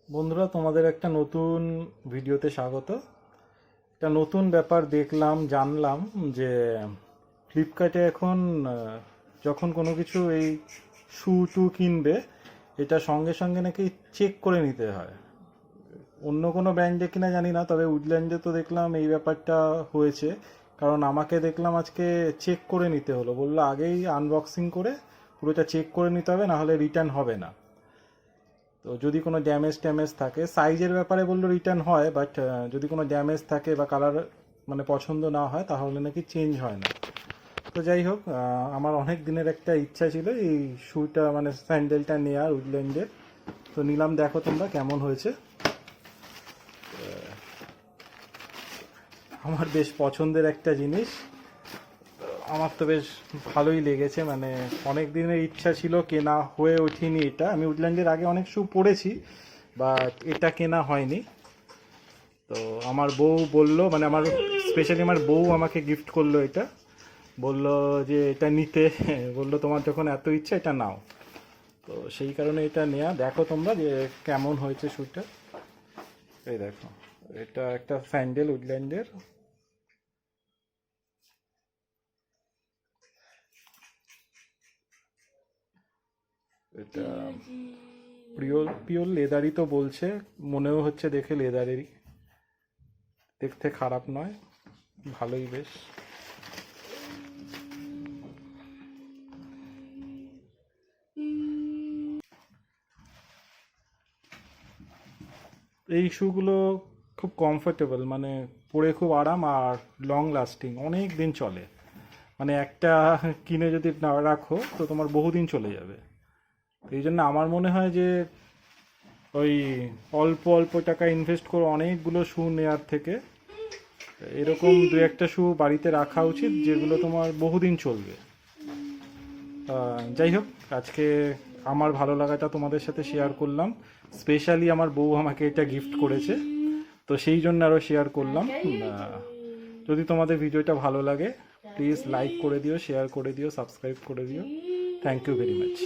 বন্ধুরা, তোমাদের একটা নতুন ভিডিওতে স্বাগত। একটা নতুন ব্যাপার দেখলাম, জানলাম যে ফ্লিপকার্টে এখন যখন কোনো কিছু এই শু টু কিনবে, এটা সঙ্গে সঙ্গে নাকি চেক করে নিতে হয়। অন্য কোনো ব্র্যান্ডে কিনা জানি না, তবে উডল্যান্ডে তো দেখলাম এই ব্যাপারটা হয়েছে। কারণ আমাকে দেখলাম আজকে চেক করে নিতে হলো, বললো আগেই আনবক্সিং করে পুরোটা চেক করে নিতে হবে, নাহলে রিটার্ন হবে না। তো যদি কোনো ড্যামেজ থাকে, সাইজের ব্যাপারে বললো রিটার্ন হয়, বাট যদি কোনো ড্যামেজ থাকে বা কালার মানে পছন্দ না হয় তাহলে নাকি চেঞ্জ হয় না। তো যাই হোক, আমার অনেক দিনের একটা ইচ্ছা ছিল এই শুটা মানে স্যান্ডেলটা নেওয়ার উডল্যান্ডের। তো নিলাম, দেখো তোমরা কেমন হয়েছে। আমার বেশ পছন্দের একটা জিনিস, আমার তো বেশ ভালোই লেগেছে। মানে অনেক দিনের ইচ্ছা ছিল, কেনা হয়ে ওঠেনি এটা। আমি উডল্যান্ডের আগে অনেক শু পরেছি, বাট এটা কেনা হয়নি। তো আমার বউ বলল, মানে আমার স্পেশালি আমার বউ আমাকে গিফট করলো এটা। বলল যে এটা নিতে, বললো তোমার যখন এত ইচ্ছা এটা নাও। তো সেই কারণে এটা নেওয়া। দেখো তোমরা যে কেমন হয়েছে শ্যুটা। এই দেখো, এটা একটা স্যান্ডেল উডল্যান্ডের। এটা পিওর পিওর লেদারই তো বলছে, মনেও হচ্ছে দেখে লেদারেরই। দেখতে খারাপ নয়, ভালোই বেশ। এই শুগুলো খুব কমফোর্টেবল, মানে পরে খুব আরাম আর লং লাস্টিং, অনেক দিন চলে। মানে একটা কিনে যদি না রাখো তো তোমার বহুদিন চলে যাবে। এই জন্য আমার মনে হয় যে ওই অল্প অল্প টাকা ইনভেস্ট করে অনেকগুলো শু নেওয়ার থেকে এরকম দু একটা শু বাড়িতে রাখা উচিত, যেগুলো তোমার বহুদিন চলবে। যাই হোক, আজকে আমার ভালো লাগাটা তোমাদের সাথে শেয়ার করলাম। স্পেশালি আমার বউ আমাকে এটা গিফট করেছে, তো সেই জন্য আরও শেয়ার করলাম। যদি তোমাদের ভিডিওটা ভালো লাগে, প্লিজ লাইক করে দিও, শেয়ার করে দিও, সাবস্ক্রাইব করে দিও। Thank you very much.